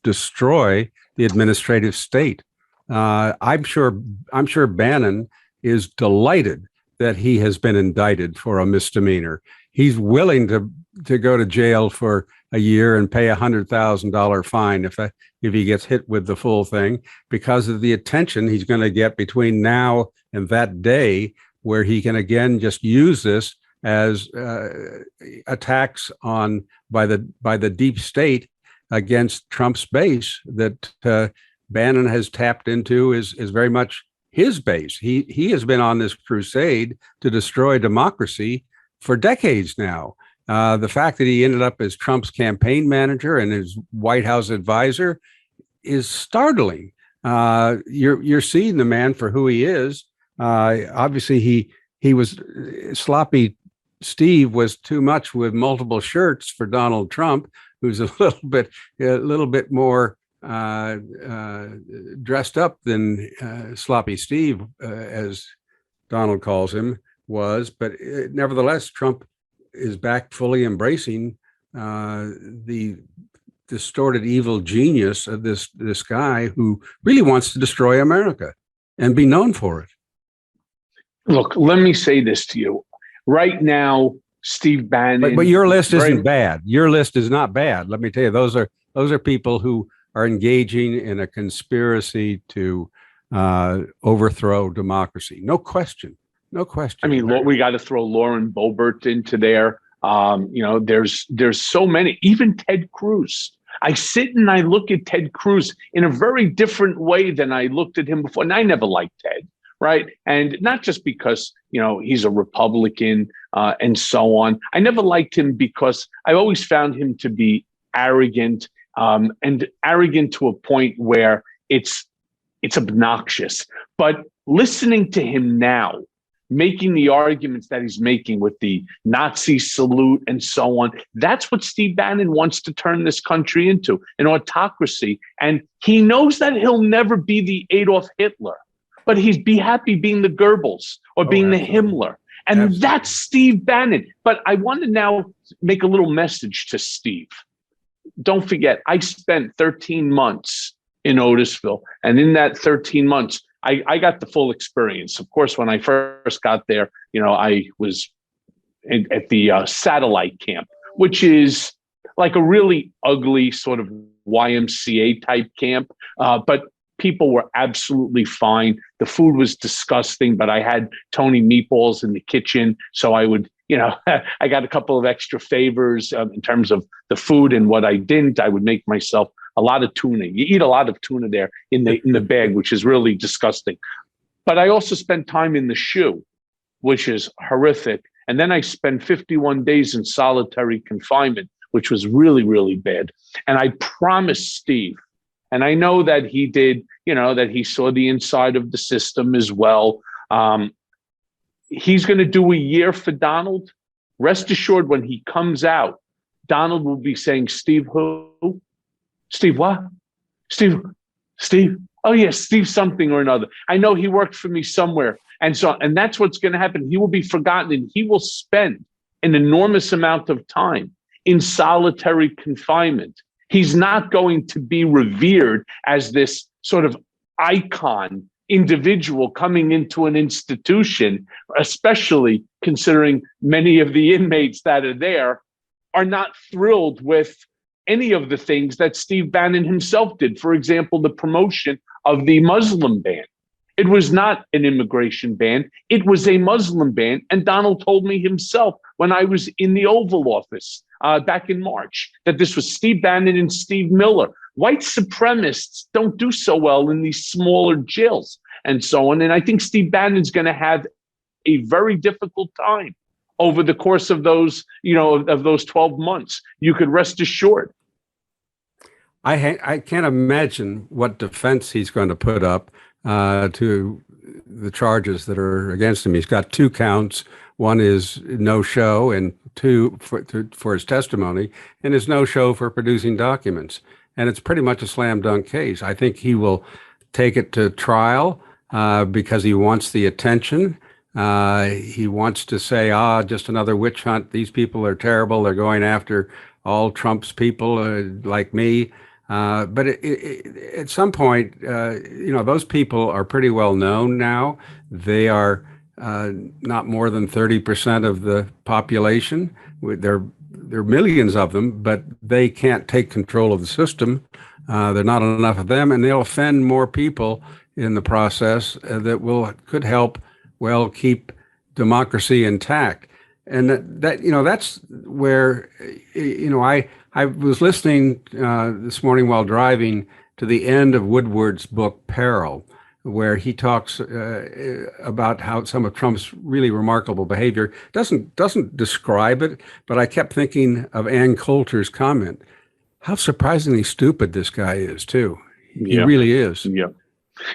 destroy the administrative state. I'm sure Bannon is delighted that he has been indicted for a misdemeanor. He's willing to go to jail for a year and pay $100,000 fine if he gets hit with the full thing, because of the attention he's going to get between now and that day, where he can again just use this as attacks by the deep state against Trump's base that Bannon has tapped into is very much his base. He has been on this crusade to destroy democracy for decades now. The fact that he ended up as Trump's campaign manager and his White House advisor is startling. You're seeing the man for who he is. Obviously, he was sloppy. Steve was too much with multiple shirts for Donald Trump, who's a little bit more dressed up than sloppy Steve, as Donald calls him, was. But nevertheless, Trump is back fully embracing the distorted evil genius of this guy who really wants to destroy America and be known for it. Look, let me say this to you. Right now, Steve Bannon. But your list isn't bad. Your list is not bad. Let me tell you, those are people who are engaging in a conspiracy to overthrow democracy. No question. No question. I mean, we got to throw Lauren Boebert into there. There's so many. Even Ted Cruz. I sit and I look at Ted Cruz in a very different way than I looked at him before. And I never liked Ted, right? And not just because, he's a Republican and so on. I never liked him because I always found him to be arrogant, and arrogant to a point where it's obnoxious. But listening to him now, making the arguments that he's making with the Nazi salute and so on, that's what Steve Bannon wants to turn this country into, an autocracy. And he knows that he'll never be the Adolf Hitler, but he'd be happy being the Goebbels or being the Himmler. And that's Steve Bannon. But I want to now make a little message to Steve. Don't forget, I spent 13 months in Otisville. And in that 13 months, I got the full experience. Of course, when I first got there, I was at the satellite camp, which is like a really ugly sort of YMCA type camp. But people were absolutely fine. The food was disgusting, but I had Tony meatballs in the kitchen. So I would, I got a couple of extra favors in terms of the food, and what I didn't, I would make myself a lot of tuna. You eat a lot of tuna there in the bag, which is really disgusting. But I also spent time in the SHU, which is horrific. And then I spent 51 days in solitary confinement, which was really, really bad. And I promised Steve, and I know that he did, that he saw the inside of the system as well. He's going to do a year for Donald. Rest assured, when he comes out, Donald will be saying, Steve who? Steve what? Steve? Oh, yes, Steve something or another. I know he worked for me somewhere. And that's what's going to happen. He will be forgotten, and he will spend an enormous amount of time in solitary confinement. He's not going to be revered as this sort of icon individual coming into an institution, especially considering many of the inmates that are there are not thrilled with any of the things that Steve Bannon himself did. For example, the promotion of the Muslim ban. It was not an immigration ban. It was a Muslim ban. And Donald told me himself when I was in the Oval Office back in March that this was Steve Bannon and Steve Miller. White supremacists don't do so well in these smaller jails and so on. And I think Steve Bannon's going to have a very difficult time over the course of those, of those 12 months. You could rest assured. I can't imagine what defense he's going to put up to the charges that are against him. He's got 2 counts. One is no show, and 2 for his testimony, and is no show for producing documents. And it's pretty much a slam dunk case. I think he will take it to trial because he wants the attention. He wants to say, just another witch hunt. These people are terrible. They're going after all Trump's people like me. But at some point, those people are pretty well known now. They are not more than 30% of the population. There are millions of them, but they can't take control of the system. There are not enough of them, and they'll offend more people in the process that could help, keep democracy intact. And that's where, I was listening this morning while driving to the end of Woodward's book, Peril, where he talks about how some of Trump's really remarkable behavior doesn't describe it, but I kept thinking of Ann Coulter's comment. How surprisingly stupid this guy is, too. He really is. Yeah.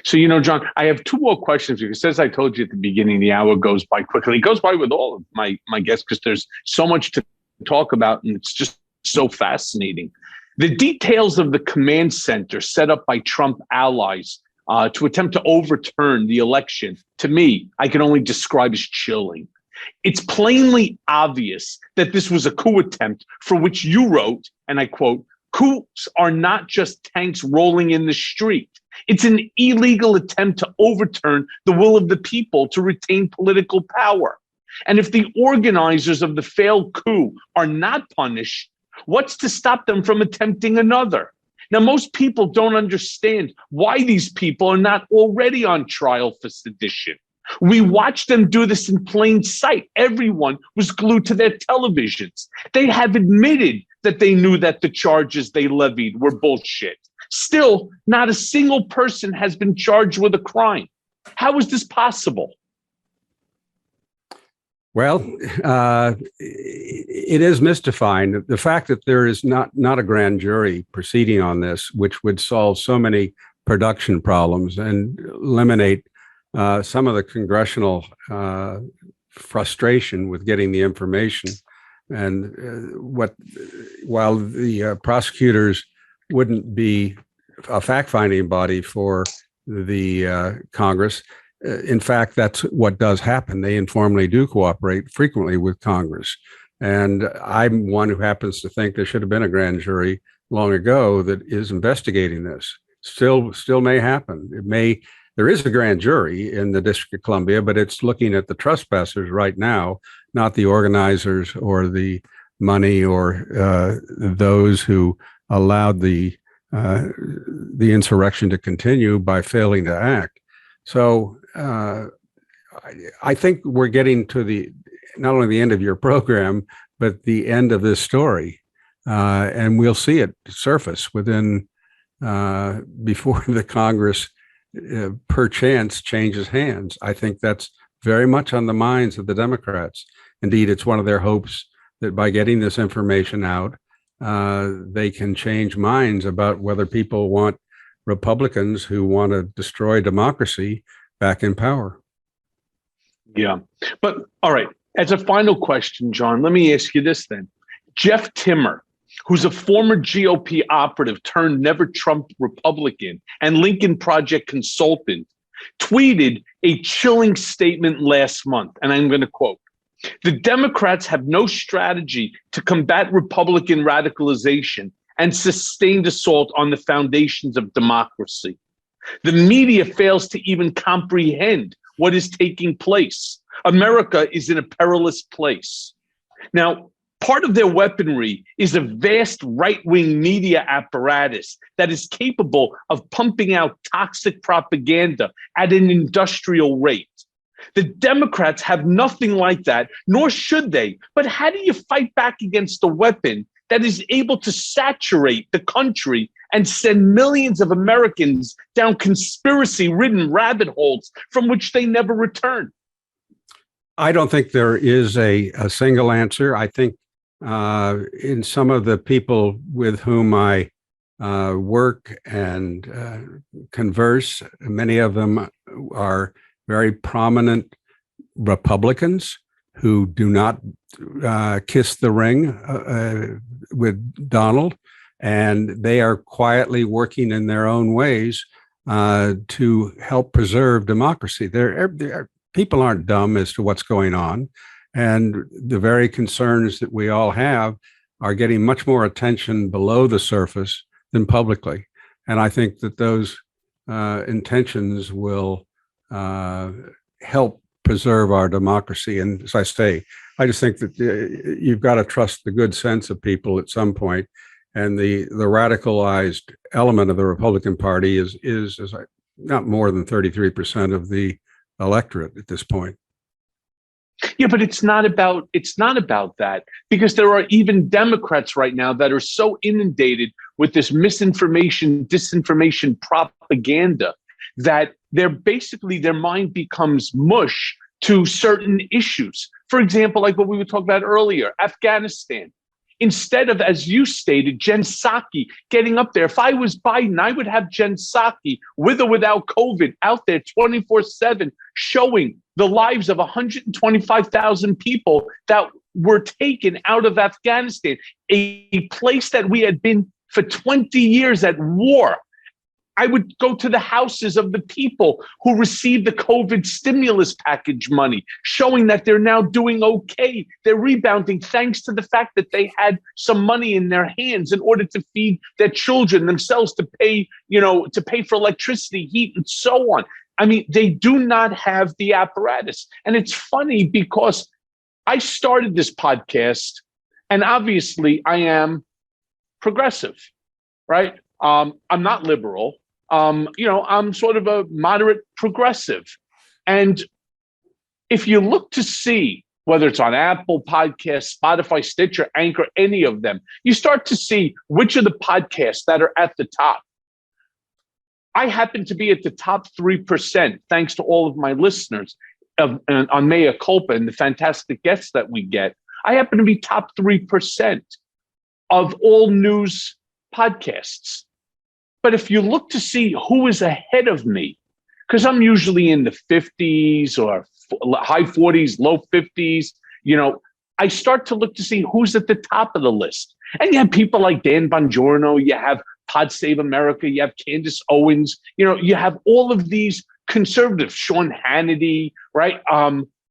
So, John, I have 2 more questions because, as I told you at the beginning, the hour goes by quickly. It goes by with all of my guests because there's so much to talk about, and it's just so fascinating. The details of the command center set up by Trump allies to attempt to overturn the election, to me, I can only describe as chilling. It's plainly obvious that this was a coup attempt for which you wrote, and I quote, "Coups are not just tanks rolling in the street. It's an illegal attempt to overturn the will of the people to retain political power. And if the organizers of the failed coup are not punished, what's to stop them from attempting another?" Now, most people don't understand why these people are not already on trial for sedition. We watched them do this in plain sight. Everyone was glued to their televisions. They have admitted that they knew that the charges they levied were bullshit. Still, not a single person has been charged with a crime. How is this possible? Well, it is mystifying. The fact that there is not a grand jury proceeding on this, which would solve so many production problems and eliminate some of the congressional frustration with getting the information. And while the prosecutors wouldn't be a fact-finding body for the Congress, in fact, that's what does happen. They informally do cooperate frequently with Congress. And I'm one who happens to think there should have been a grand jury long ago that is investigating this. Still may happen. There is a grand jury in the District of Columbia, but it's looking at the trespassers right now, not the organizers or the money or those who allowed the insurrection to continue by failing to act. So I think we're getting to not only the end of your program, but the end of this story. And we'll see it surface within before the Congress perchance changes hands. I think that's very much on the minds of the Democrats. Indeed, it's one of their hopes that by getting this information out, they can change minds about whether people want Republicans who want to destroy democracy back in power. Yeah. But all right. As a final question, John, let me ask you this then. Jeff Timmer, who's a former GOP operative turned never Trump Republican and Lincoln Project consultant, tweeted a chilling statement last month. And I'm going to quote, "The Democrats have no strategy to combat Republican radicalization and sustained assault on the foundations of democracy. The media fails to even comprehend what is taking place. America is in a perilous place." Now, part of their weaponry is a vast right-wing media apparatus that is capable of pumping out toxic propaganda at an industrial rate. The Democrats have nothing like that, nor should they. But how do you fight back against a weapon that is able to saturate the country and send millions of Americans down conspiracy-ridden rabbit holes from which they never return? I don't think there is a single answer. I think in some of the people with whom I work and converse, many of them are very prominent Republicans who do not kiss the ring with Donald, and they are quietly working in their own ways to help preserve democracy. People aren't dumb as to what's going on, and the very concerns that we all have are getting much more attention below the surface than publicly. And I think that those intentions will help preserve our democracy. And as I say, I just think that you've got to trust the good sense of people at some point. And the radicalized element of the Republican Party is not more than 33% of the electorate at this point. Yeah, but it's not about that, because there are even Democrats right now that are so inundated with this misinformation, disinformation propaganda that their mind becomes mush to certain issues. For example, like what we were talking about earlier, Afghanistan. Instead of, as you stated, Jen Psaki getting up there. If I was Biden, I would have Jen Psaki, with or without COVID, out there 24/7, showing the lives of 125,000 people that were taken out of Afghanistan, a place that we had been for 20 years at war. I would go to the houses of the people who received the COVID stimulus package money, showing that they're now doing okay. They're rebounding thanks to the fact that they had some money in their hands in order to feed their children, themselves, to pay for electricity, heat, and so on. I mean, they do not have the apparatus. And it's funny because I started this podcast, and obviously I am progressive, right? I'm not liberal. I'm sort of a moderate progressive. And if you look to see, whether it's on Apple Podcasts, Spotify, Stitcher, Anchor, any of them, you start to see which are the podcasts that are at the top. I happen to be at the top 3%, thanks to all of my listeners on Mea Culpa and the fantastic guests that we get. I happen to be top 3% of all news podcasts. But if you look to see who is ahead of me, because I'm usually in the 50s or high 40s, low 50s, I start to look to see who's at the top of the list. And you have people like Dan Bongiorno, you have Pod Save America, you have Candace Owens, you have all of these conservatives, Sean Hannity, right?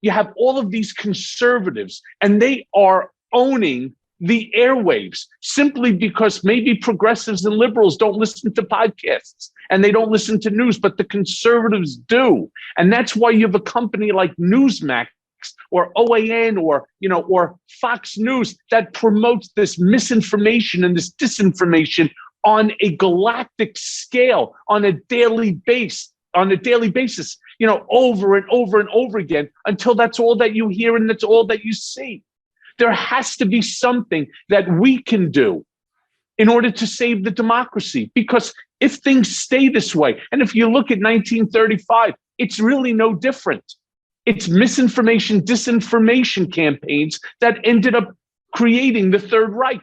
You have all of these conservatives, and they are owning the airwaves simply because maybe progressives and liberals don't listen to podcasts and they don't listen to news, but the conservatives do. And that's why you have a company like Newsmax or OAN or Fox News that promotes this misinformation and this disinformation on a galactic scale, on a daily basis, over and over and over again, until that's all that you hear and that's all that you see. There has to be something that we can do in order to save the democracy, because if things stay this way, and if you look at 1935, it's really no different. It's misinformation, disinformation campaigns that ended up creating the Third Reich.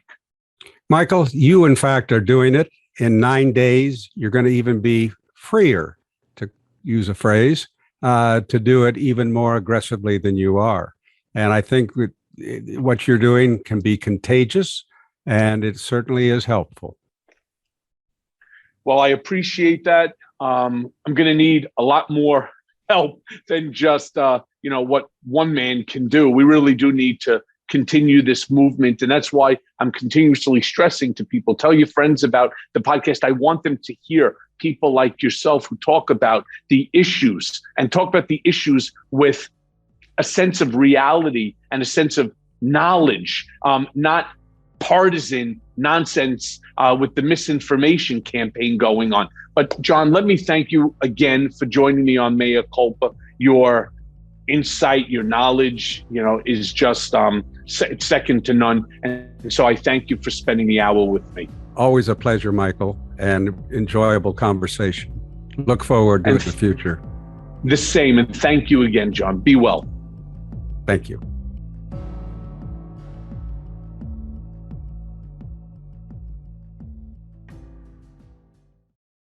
Michael, you in fact are doing it. In 9 days, you're going to even be freer, to use a phrase, to do it even more aggressively than you are. And I think that what you're doing can be contagious, and it certainly is helpful. Well, I appreciate that. I'm going to need a lot more help than just what one man can do. We really do need to continue this movement, and that's why I'm continuously stressing to people, tell your friends about the podcast. I want them to hear people like yourself who talk about the issues, and talk about the issues with a sense of reality and a sense of knowledge, not partisan nonsense with the misinformation campaign going on. But John, let me thank you again for joining me on Mea Culpa. Your insight, your knowledge, is just second to none. And so I thank you for spending the hour with me. Always a pleasure, Michael, and enjoyable conversation. Look forward to it in the future. The same, and thank you again, John. Be well. Thank you.